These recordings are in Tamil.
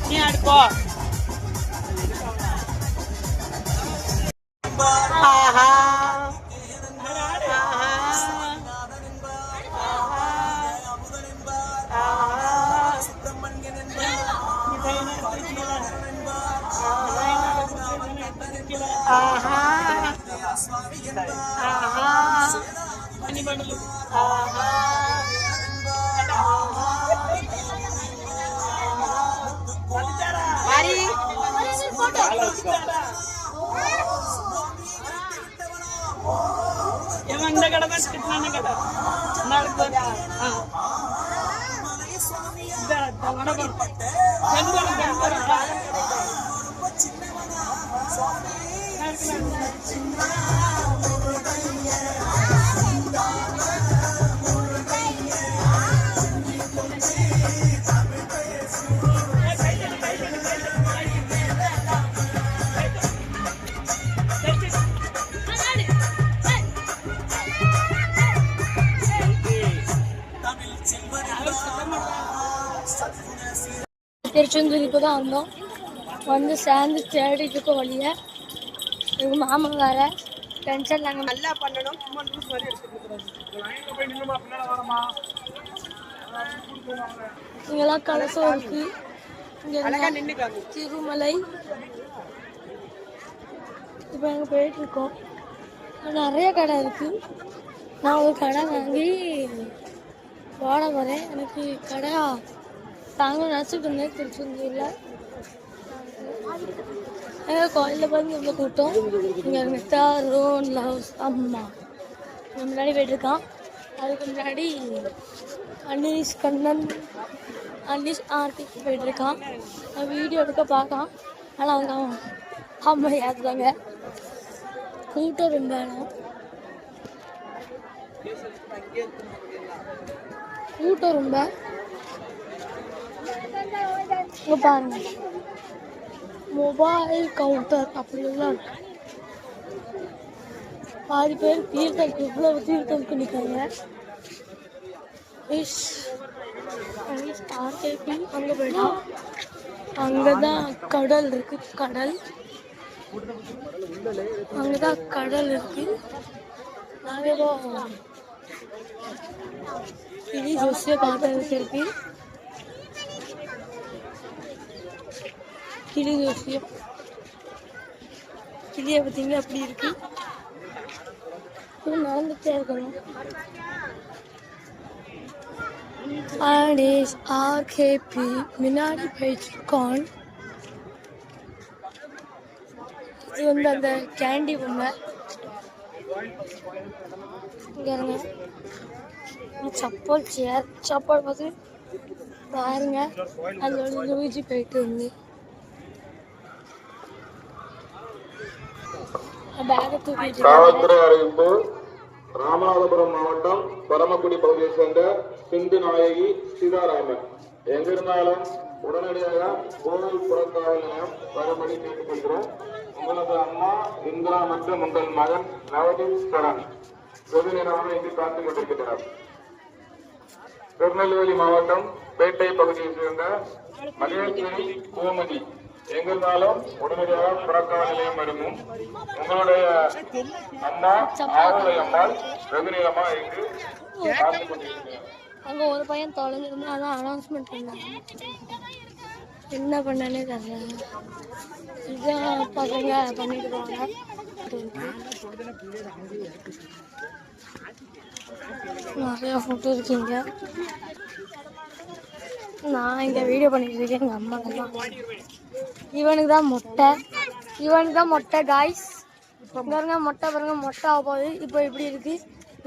நீ அடுப்போ ஆஹா திருச்செந்தூர் இப்போ தான் வந்தோம். வந்து சேர்ந்து தேடிட்டு இருக்க வழியை எங்கள் மாமா வேற டென்ஷன் நாங்கள் நல்லா பண்ணணும். இங்கெல்லாம் கலசம் இருக்கு. இங்கே திருமலை இப்போ நாங்கள் போயிட்டு இருக்கோம். நிறைய கடை இருக்கு. நான் ஒரு கடை வாங்கி போட போகிறேன். எனக்கு கடை தாங்க நினச்சிட்டு இருந்தேன். திருச்செந்தூரில் எங்கள் கோயிலில் பார்த்து ரொம்ப கூட்டம். இங்கே மித்தா ரோன் லவ்ஸ் அம்மா முன்னாடி போய்ட்டுருக்கான். அதுக்கு முன்னாடி அனீஷ் கண்ணன் அனீஷ் ஆர்த்திக்கு போய்ட்டுருக்கான். வீடியோ எடுக்க பார்க்கான். ஆனால் அவங்க அம்மா ஏற்றுறாங்க. கூட்டம் ரொம்ப கூட்டம் ரொம்ப இங்கே பாருங்க. மொபைல் கவுண்டர் அப்படிலாம் இருக்கு. பாதி பேர் தீர்த்தம் இவ்வளவு தீர்த்தம்க்கு நிற்காங்க. அங்கே போயிட்டா அங்கதான் கடல் இருக்கு. கடல் அங்கதான் கடல் இருக்கு. நாங்கள் கிளி ஜோசியை பார்க்கறதுக்கு இருக்கு. கிளி ஜோசியம் கிளியை பார்த்தீங்க அப்படி இருக்கு. நடந்துட்டே இருக்கணும். ஆர்கேபி முன்னாடி போயிட்டுருக்கோம். இது வந்து அந்த கேண்டி பொம்மை. இங்கே இருங்க. சப்பல் சேர் சப்பல் பார்த்து பாருங்க. அதோட லூஜி போயிட்டு வந்து காவல்துறை அறிவிப்பு. ராமநாதபுரம் மாவட்டம் பரமக்குடி பகுதியை சேர்ந்த சிந்து நாயகி சீதாராமன் எங்கிருந்தாலும் உடனடியாக கோவில் புறக்காவல் நிலையம் வரும்படி கேட்டுக்கொள்கிறோம். உங்களது அம்மா இந்திரா மற்றும் உங்கள் மகன் நவதீப் சரண் வெகு நேரமாக இங்கு காத்துக் கொண்டிருக்கிறார். திருநெல்வேலி மாவட்டம் பேட்டை பகுதியை சேர்ந்த மகேஸ்வரி கோமதி எங்கிருந்தாலும் உடனடியாக புறக்காவல் நிலையம் வருமும். உங்களுடைய அம்மா ஆவுடைய அம்மாள் வெகு நேரமா இங்கு காத்துக் கொண்டிருக்கிறார். அங்க ஒரு பையன் தொலைஞ்சிருந்தா அதான் அனௌன்ஸ்மெண்ட் பண்ணாங்க. என்ன பண்ணனே தெரியல. இதான் பசங்க பண்ணிட்டு போவாங்க. நிறைய ஃபோட்டோ இருக்குங்க. நான் இங்கே வீடியோ பண்ணிட்டு இருக்கேன். எங்கள் அம்மா இவனுக்கு தான் மொட்டை காய்ஸ். பாருங்க மொட்டை பாருங்க, மொட்டை ஆக போகுது. இப்போ இப்படி இருக்கு.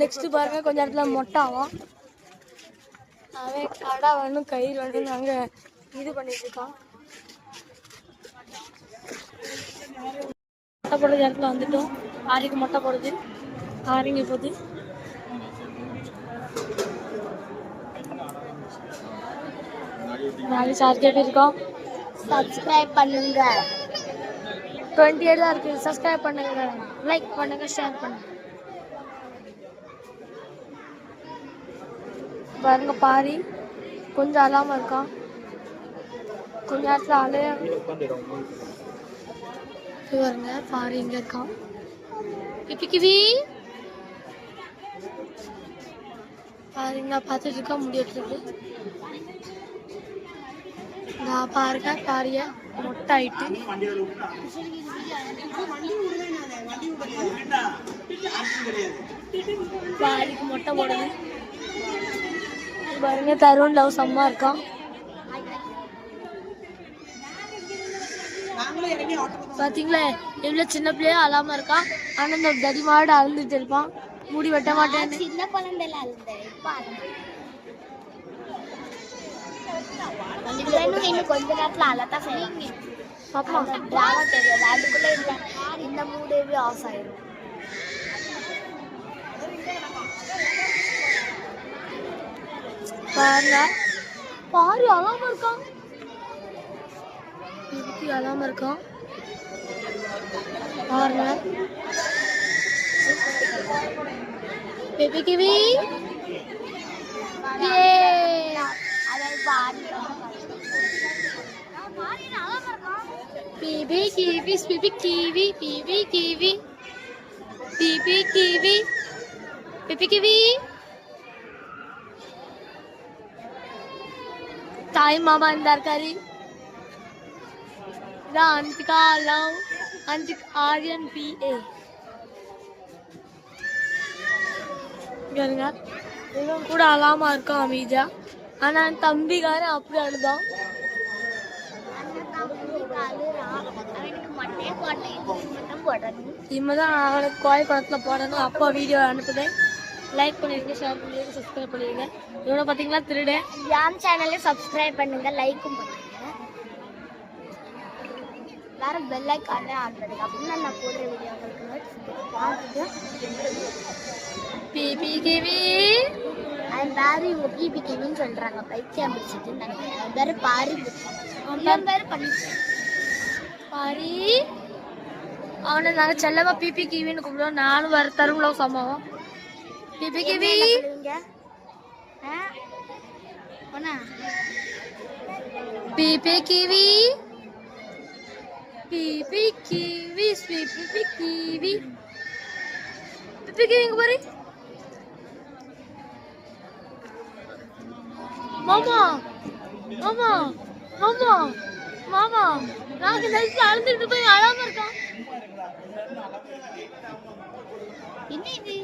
நெக்ஸ்ட் பாருங்க கொஞ்சம் இடத்துல மொட்டை ஆகும். அவன் கடை வேணும் கயிறு வேணும் அங்கே இது பண்ணிட்டு இருக்கான். மொட்டை போடுற இடத்துல வந்துட்டோம். ஆரிக்கு மொட்டை போடுது. ஆரிங்க போகுது. நாலு சார்ஜ் இருக்கோம். சப்ஸ்கிரைப் பண்ணுங்க. 28 தான் இருக்கு. சப்ஸ்கிரைப் பண்ணுங்க, லைக் பண்ணுங்க, ஷேர் பண்ணுங்க. பாருங்க பாரி கொஞ்சம் அழாம இருக்கான். கொஞ்ச நேரத்துல அலைய பாருங்க. பாரி இங்க இருக்கான். கிவி பாருங்க பார்த்துட்டு இருக்கா முடியிட்டு நான் பாருங்க பாரிய மொட்டை ஆயிட்டு பாரிக்கு மொட்டை போடுது. பாருங்க தருண் லவ் செம்மா இருக்கான். பாத்தீங்களா எவ்வளவு சின்ன பிள்ளையா அழாம இருக்கான். ஆனா இந்த தடி மாடு அழுந்துட்டு இருப்பான். முடி வெட்ட மாட்டேன். சின்ன குழந்தைல இன்னும் கொஞ்ச நேரத்துல அழத்தான் செய்யுங்க. பாப்பா டிராவல் தெரியாது அதுக்குள்ள இந்த மூடேவே ஆஃப் ஆயிடும். பாருங்க பாரு அழாம இருக்கான். இதுக்கு அழாம இருக்கான் பாருங்க. Baby kiwi Baby kiwi, baby kiwi, baby kiwi, baby kiwi, baby kiwi. Time mama andar kari. The Antika love, Antika Aryan PA. Ganga. இவன் கூட அழாம இருக்கான் அமைதியா. ஆனா தம்பிக்காரன் அப்படி அழுதான். இம்மதான் அவனுக்கு கோயில் குளத்துல போடணும். அப்பா வீடியோ அனுப்புதேன். லைக் பண்ணிருங்க, ஷேர் பண்ணிருங்க, சப்ஸ்கிரைப் பண்ணிருங்க. இவனை பாத்தீங்களா திருடன். என் சேனலை சப்ஸ்கிரைப் பண்ணுங்க, லைக்கும் பண்ணுங்க. வேற பெல் ஐகானை ஆன் பண்ணுங்க. அப்படின்னா நான் போடுற வீடியோ உங்களுக்கு பிபி கிவி வேற இவங்க பிபி கிவின்னு சொல்றாங்க. பைத்தியம் பிடிச்சிட்டு நினைக்கிறேன். வேற பாரி வேற பண்ணிட்டு பாரி அவனை நாங்க செல்லமா பிபி கிவின்னு கூப்பிடுவோம். நானும் வர தருங்களோ சம்பவம். பிபி கிவி பிபி கிவி பிபி கிவி பிபி கிவி பிபி கிவி இங்க பாரு. மாமா மாமா மாமா மாமா நாங்க நைட்ல அழுந்துட்டு போய் அழாம இருக்கோம். என்ன இது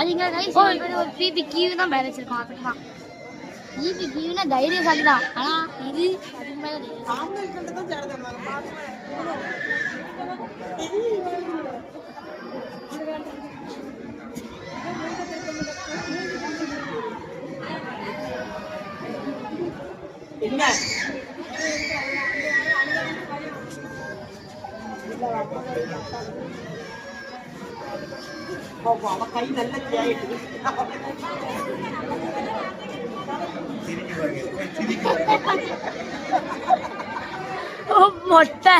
அதுங்க கைஸ் ஒரு பிபி கிவி தான் பேலன்ஸ் இருக்கும். அதுதான் பிபி கிவினா தைரியசாலி தான். ஆனா இது அதுக்கு மேல என்ன அவ கை நல்ல கேட்டு மொட்டை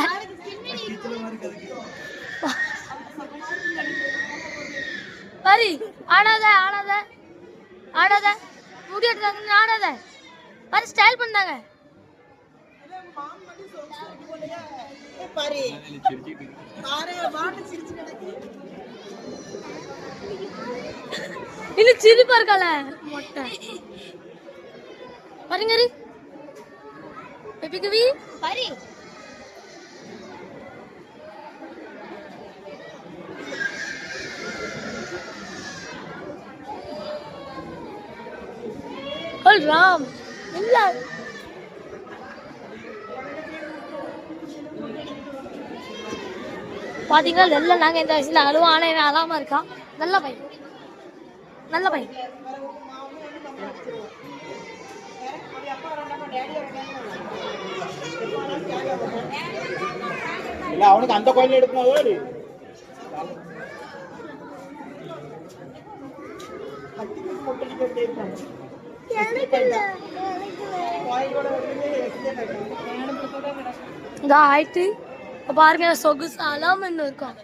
பாரி ஆடாத ஆடாத ஆடாத முடி எடுத்தாங்க ஆடாத பாரு ஸ்டைல் பண்ணாங்க. இது சிரிப்பா இருக்கல மொட்டை பாருங்க பேபி கிவி பாரு. ராம் இல்ல பாத்தீங்களா எல்லாம் நாங்க இந்த வயசுல அழுவோம். ஆனா இவன் அழாம இருக்கான். நல்ல பையன் நல்ல பையன். அவனுக்கு அந்த கோயில் எடுக்கணும். ஆயிட்டு பாருங்க சொகுசு அழாம இன்னும் இருக்கும்.